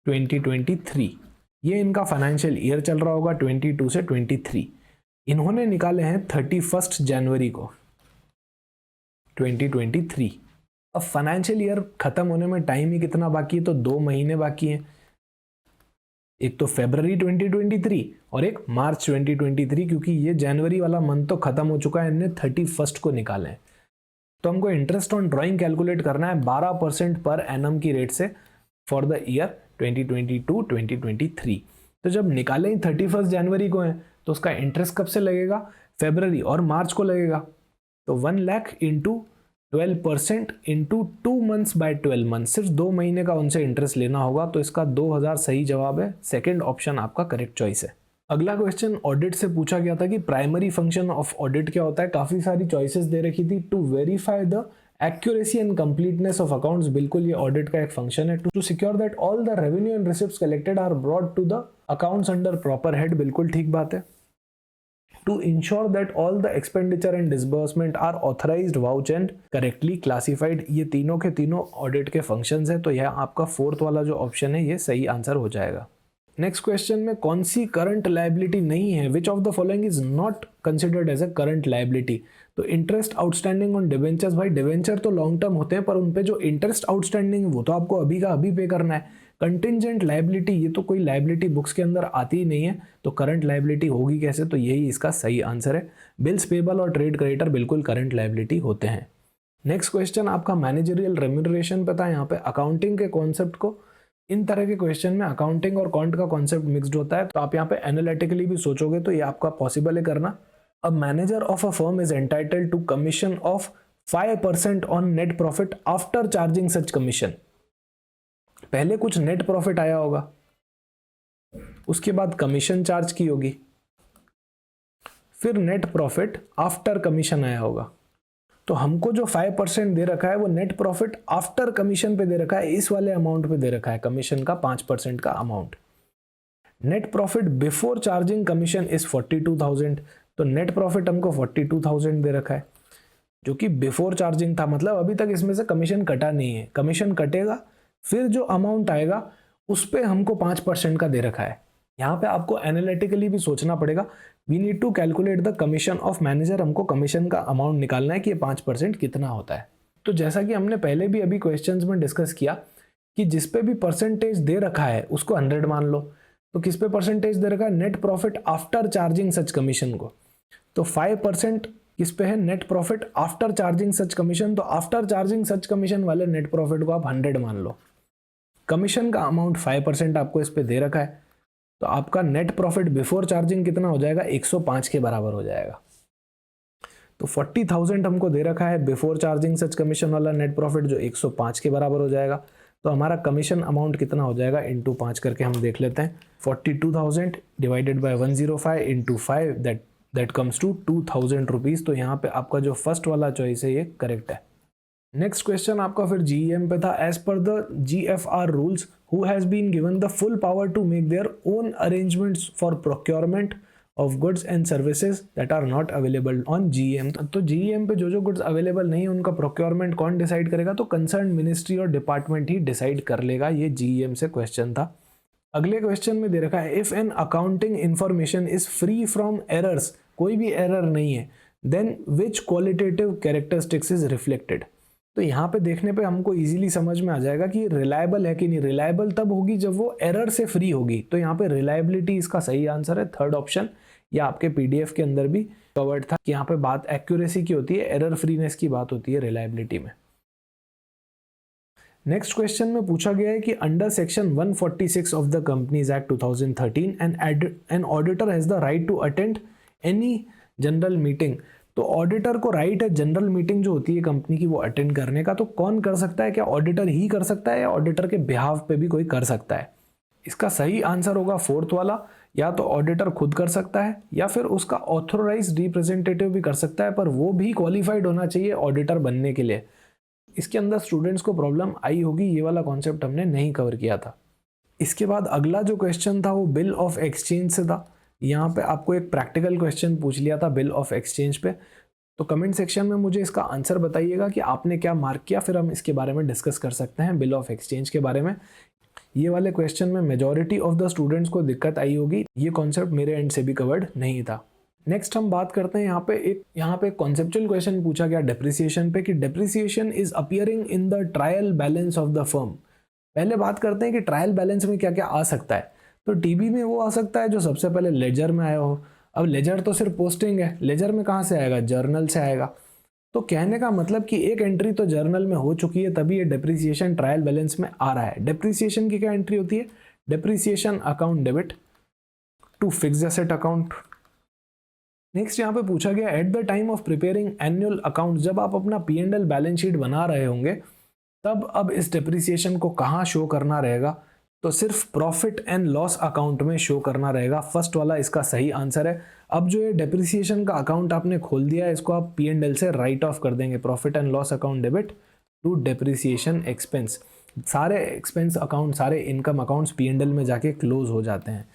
2023। ये इनका फाइनेंशियल ईयर चल रहा होगा 22 से 23। इन्होंने निकाले हैं 31 जनवरी को 2023। अब फाइनेंशियल ईयर खत्म होने में टाइम ही कितना बाकी है? तो 2 महीने बाकी हैं। एक तो फरवरी 2023 और एक मार्च 2023, क्योंकि ये जनवरी वाला मंथ तो खत्म हो चुका है, इनने 31 को निकाले हैं। तो हमको इंटरेस्ट ऑन ड्राइंग कैलकुलेट करना है 12% पर एनम की रेट से फॉर द ईयर 2022-2023। तो जब निकाले ही 31 जनवरी को है तो उसका इंटरेस्ट कब से लगेगा? फरवरी और मार्च को लगेगा। तो 1 lakh into 12% into 2 months by 12 month, सिर्फ 2 महीने का उनसे इंटरेस्ट लेना होगा। तो इसका 2000 सही जवाब है। सेकंड ऑप्शन आपका करेक्ट चॉइस है। अगला क्वेश्चन ऑडिट से पूछा गया था कि प्राइमरी फंक्शन ऑफ ऑडिट क्या होता है। काफी सारी चॉइसेस दे रखी थी। To verify the accuracy and completeness of accounts, बिल्कुल ये ऑडिट का एक फंक्शन है। To secure that all the revenue and receipts collected are brought to the accounts under proper head, बिल्कुल ठीक बात है। To ensure that all the expenditure and disbursement are authorized, vouched and correctly classified, ये तीनों के तीनों audit के functions हैं। तो यह आपका 4th वाला जो ऑप्शन है ये सही आंसर हो जाएगा। नेक्स्ट क्वेश्चन में कौन सी करंट लायबिलिटी नहीं है? Which of the following is not considered as a current liability. तो इंटरेस्ट आउटस्टैंडिंग ऑन डिवेंचर्स, भाई डिवेंचर तो लॉन्ग टर्म होते हैं पर उन पे जो इंटरेस्ट आउटस्टैंडिंग है वो तो आपको अभी का अभी पे करना है। कंटिंजेंट लायबिलिटी, ये तो कोई लायबिलिटी बुक्स के अंदर आती ही नहीं है, तो करंट लायबिलिटी होगी कैसे? तो यही इसका सही आंसर है। बिल्स पेबल और ट्रेड क्रेडिटर बिल्कुल करंट लायबिलिटी होते हैं। नेक्स्ट क्वेश्चन आपका मैनेजरियल रेम्यूनरेशन पे था। यहाँ पे अकाउंटिंग के कॉन्सेप्ट को, इन तरह के क्वेश्चन में अकाउंटिंग और कॉन्ट का कॉन्सेप्ट मिक्स्ड होता है, तो आप यहाँ पे एनालिटिकली भी सोचोगे तो ये आपका पॉसिबल है करना। अब manager of a firm is entitled to commission of 5% on net profit after charging such commission. पहले कुछ नेट प्रॉफिट आया होगा, उसके बाद कमीशन चार्ज की होगी, फिर नेट प्रॉफिट आफ्टर कमीशन आया होगा। तो हमको जो 5% दे रखा है वो नेट प्रॉफिट आफ्टर कमीशन पे दे रखा है, इस वाले अमाउंट पे दे रखा है, कमीशन का 5% का amount. Net profit before charging commission is 42,000, तो नेट प्रॉफिट हमको 42,000 दे रखा है जो कि बिफोर चार्जिंग था, मतलब अभी तक इसमें से कमीशन कटा नहीं है। कमीशन कटेगा फिर जो अमाउंट आएगा उस पे हमको 5% का दे रखा है। यहाँ पे आपको एनालिटिकली भी सोचना पड़ेगा। We need to calculate the commission of manager, हमको कमीशन का अमाउंट निकालना है कि ये 5% कितना होता है। तो जैसा कि हमने पहले भी अभी क्वेश्चंस में डिस्कस किया कि जिस पे भी परसेंटेज दे रखा है उसको 100 मान लो। तो किस पे परसेंटेज दे रखा है? Net profit after charging such commission को। तो 5% किस पे है? Net profit after charging such commission. तो आफ्टर चार्जिंग सच कमीशन वाले नेट प्रॉफिट को आप 100 मान लो। कमीशन का अमाउंट 5% आपको इस पे दे रखा है, तो आपका नेट प्रॉफिट बिफोर चार्जिंग कितना हो जाएगा? 105 के बराबर हो जाएगा। तो 40,000 हमको दे रखा है बिफोर चार्जिंग सच कमीशन वाला नेट प्रॉफिट, जो 105 के बराबर हो जाएगा। तो हमारा कमीशन अमाउंट कितना हो जाएगा? इंटू 5 करके हम देख लेते हैं। 42,000 divided by 105 into 5, that comes to 2,000 rupees. तो यहाँ पे आपका जो फर्स्ट वाला चॉइस है ये करेक्ट है। नेक्स्ट क्वेश्चन आपका फिर जीईएम पे था। As per the GFR rules who has been given the full power to make their own arrangements for procurement of goods and services that are not available on GEM. तो GEM पे जो जो goods available नहीं है उनका procurement कौन decide करेगा? तो कंसर्न मिनिस्ट्री और डिपार्टमेंट ही डिसाइड कर लेगा। ये जीईएम से क्वेश्चन था। अगले क्वेश्चन में दे रखा है if an accounting information is free from errors, कोई भी एरर नहीं है, then which qualitative characteristics is reflected. तो यहाँ पे देखने पे हमको इजीली समझ में आ जाएगा कि रिलायबल है कि नहीं। रिलायबल तब होगी जब वो एरर से फ्री होगी, तो यहाँ पे रिलायबिलिटी इसका सही आंसर है, थर्ड ऑप्शन। या आपके पीडीएफ के अंदर भी कवर्ड था कि यहाँ पे बात एक्यूरेसी की होती है, एरर फ्रीनेस की बात होती है रिलायबिलिटी में। नेक्स्ट क्वेश्चन में पूछा गया है कि under section 146 of the companies act 2013 an auditor has the right to attend any general meeting. तो ऑडिटर को राइट है जनरल मीटिंग जो होती है कंपनी की वो अटेंड करने का। तो कौन कर सकता है? क्या ऑडिटर ही कर सकता है या ऑडिटर के बिहाफ पे भी कोई कर सकता है? इसका सही आंसर होगा फोर्थ वाला, या तो ऑडिटर खुद कर सकता है या फिर उसका ऑथोराइज्ड रिप्रेजेंटेटिव भी कर सकता है, पर वो भी क्वालिफाइड होना चाहिए ऑडिटर बनने के लिए। इसके अंदर स्टूडेंट्स को प्रॉब्लम आई होगी, ये वाला कॉन्सेप्ट हमने नहीं कवर किया था। इसके बाद अगला जो क्वेश्चन था वो बिल ऑफ एक्सचेंज से था। यहाँ पे आपको एक प्रैक्टिकल क्वेश्चन पूछ लिया था बिल ऑफ एक्सचेंज पे। तो कमेंट सेक्शन में मुझे इसका आंसर बताइएगा कि आपने क्या मार्क किया, फिर हम इसके बारे में डिस्कस कर सकते हैं बिल ऑफ एक्सचेंज के बारे में। ये वाले क्वेश्चन में मेजॉरिटी ऑफ द स्टूडेंट्स को दिक्कत आई होगी, ये कॉन्सेप्ट मेरे एंड से भी कवर्ड नहीं था। नेक्स्ट हम बात करते हैं यहाँ पे कॉन्सेप्चुअल क्वेश्चन पूछा गया डेप्रिसिएशन पे कि depreciation is appearing in the trial balance of the firm. पहले बात करते हैं कि ट्रायल बैलेंस में क्या क्या आ सकता है। तो टीबी में वो आ सकता है जो सबसे पहले लेजर में आया हो। अब लेजर तो सिर्फ पोस्टिंग है, लेजर में कहाँ से आएगा? जर्नल से आएगा। तो कहने का मतलब कि एक एंट्री तो जर्नल में हो चुकी है, तभी ये डेप्रिसिएशन ट्रायल बैलेंस में आ रहा है। डेप्रिसिएशन की क्या एंट्री होती है? Depreciation account debit to fixed asset account. Next यहाँ पे पूछा गया at the time of preparing annual account, जब आप अपना P&L बैलेंस शीट बना रहे होंगे तब अब इस डेप्रिसिएशन को कहाँ शो करना रहेगा? तो सिर्फ प्रॉफिट एंड लॉस अकाउंट में शो करना रहेगा। फर्स्ट वाला इसका सही आंसर है। अब जो ये डेप्रिसिएशन का अकाउंट आपने खोल दिया है, इसको आप P&L से राइट ऑफ कर देंगे, profit and loss account debit to depreciation expense. सारे एक्सपेंस अकाउंट, सारे इनकम अकाउंट्स P&L में जाके क्लोज हो जाते हैं,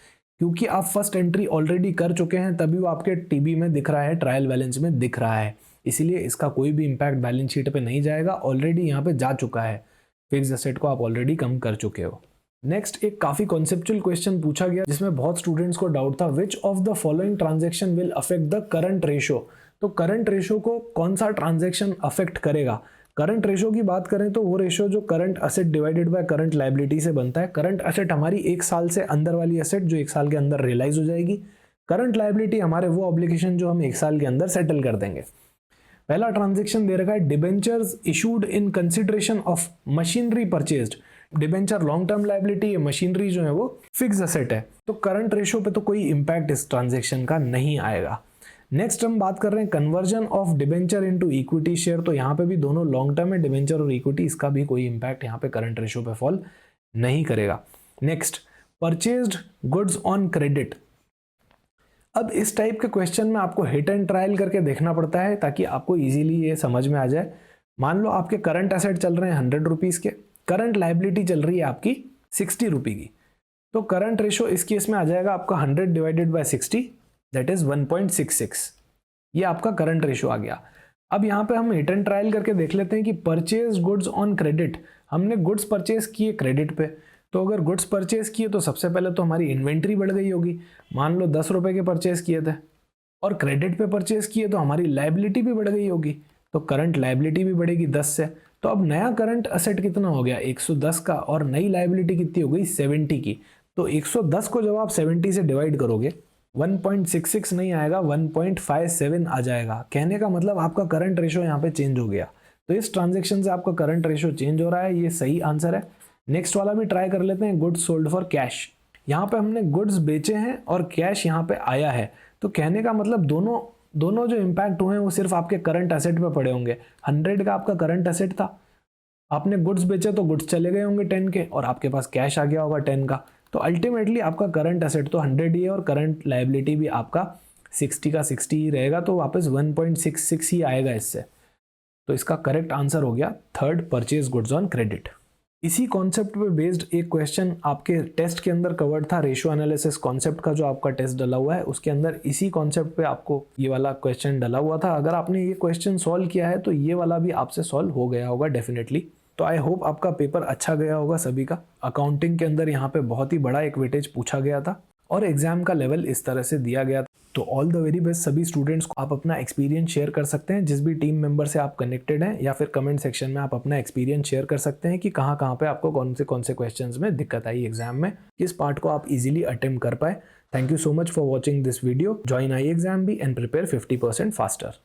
क्योंकि आप फर्स्ट एंट्री ऑलरेडी कर चुके हैं, तभी वो आपके टीबी में दिख रहा है, ट्रायल बैलेंस में दिख रहा है। इसीलिए इसका कोई भी इंपैक्ट बैलेंस शीट पे नहीं जाएगा, ऑलरेडी यहाँ पे जा चुका है। फिक्स्ड एसेट को आप ऑलरेडी कम कर चुके हो। नेक्स्ट एक काफी कॉन्सेप्चुअल क्वेश्चन पूछा गया जिसमें बहुत स्टूडेंट्स को डाउट था, विच of the following transaction will affect the current ratio. तो करंट रेशो को कौन सा ट्रांजेक्शन अफेक्ट करेगा? करंट रेशो की बात करें तो वो रेशो जो current asset divided by current liability से बनता है। करंट एसेट हमारी एक साल से अंदर वाली एसेट जो एक साल के अंदर रियलाइज हो जाएगी। करंट लायबिलिटी हमारे वो ऑब्लिगेशन जो हम एक साल के अंदर सेटल कर देंगे। पहला ट्रांजेक्शन दे रखा है debentures issued in consideration of machinery purchased. Debenture long term liability है, मशीनरी जो है वो फिक्स एसेट है। तो करंट रेशो पे तो कोई इंपैक्ट इस ट्रांजेक्शन का नहीं आएगा। नेक्स्ट हम बात कर रहे हैं conversion of debenture into equity share. तो यहाँ पे भी दोनों लॉन्ग टर्म है, डिबेंचर और इक्विटी, इसका भी कोई इंपैक्ट यहाँ पे करंट रेशो पे फॉल नहीं करेगा। Next purchased goods on credit. अब इस टाइप के क्वेश्चन में आपको हिट एंड ट्रायल करके देखना पड़ता है ताकि आपको इजीली ये समझ में आ जाए। मान लो आपके करंट एसेट चल रहे हैं 100 रुपीज़ के, करंट लायबिलिटी चल रही है आपकी 60 रुपये की। तो करंट रेशो इस केस में आ जाएगा आपका 100 डिवाइडेड बाय 60, दैट इज 1.66। ये आपका करंट रेशो आ गया। अब यहाँ पे हम हिट एंड ट्रायल करके देख लेते हैं कि परचेज गुड्स ऑन क्रेडिट, हमने गुड्स परचेज किए क्रेडिट पे। तो अगर गुड्स परचेज किए तो सबसे पहले तो हमारी इन्वेंट्री बढ़ गई होगी। मान लो 10 रुपये के परचेज किए थे और क्रेडिट पे परचेज किए तो हमारी लायबिलिटी भी बढ़ गई होगी, तो करंट लायबिलिटी भी बढ़ेगी 10 से। तो अब नया करंट एसेट कितना हो गया 110 का, और नई लायबिलिटी कितनी हो गई 70 की। तो 110 को जब आप 70 से डिवाइड करोगे 1.66 नहीं आएगा, 1.57 आ जाएगा। कहने का मतलब आपका करंट रेशो यहाँ पे चेंज हो गया। तो इस ट्रांजेक्शन से आपका करंट रेशो चेंज हो रहा है, ये सही आंसर है। नेक्स्ट वाला भी ट्राई कर लेते हैं, गुड्स सोल्ड फॉर कैश। यहाँ पे हमने गुड्स बेचे हैं और कैश यहाँ पे आया है। तो कहने का मतलब दोनों जो इम्पैक्ट हुए हैं वो सिर्फ आपके करंट एसेट पे पड़े होंगे। 100 का आपका करंट एसेट था, आपने गुड्स बेचे तो गुड्स चले गए होंगे 10 के, और आपके पास कैश आ गया होगा 10 का। तो अल्टीमेटली आपका करंट एसेट तो 100 ही है और करंट लायबिलिटी भी आपका 60 का 60 ही रहेगा, तो वापस 1.66 ही आएगा इससे। तो इसका करेक्ट आंसर हो गया third, purchase goods on credit. इसी कॉन्सेप्ट पे बेस्ड एक क्वेश्चन आपके टेस्ट के अंदर कवर्ड था, रेशियो एनालिसिस कॉन्सेप्ट का जो आपका टेस्ट डला हुआ है उसके अंदर इसी कॉन्सेप्ट पे आपको ये वाला क्वेश्चन डला हुआ था। अगर आपने ये क्वेश्चन सॉल्व किया है तो ये वाला भी आपसे सॉल्व हो गया होगा डेफिनेटली। तो आई होप आपका पेपर अच्छा गया होगा सभी का। अकाउंटिंग के अंदर यहाँ पे बहुत ही बड़ा एक वेटेज पूछा गया था और एग्जाम का लेवल इस तरह से दिया गया था। तो ऑल द वेरी बेस्ट सभी स्टूडेंट्स को। आप अपना एक्सपीरियंस शेयर कर सकते हैं जिस भी टीम मेंबर से आप कनेक्टेड हैं, या फिर कमेंट सेक्शन में आप अपना एक्सपीरियंस शेयर कर सकते हैं कि कहाँ कहाँ पे आपको कौन से क्वेश्चंस में दिक्कत आई एग्जाम में, किस पार्ट को आप इजीली अटेम्प्ट कर पाए। Thank you so much for watching this video. Join iExamBee and prepare 50% faster.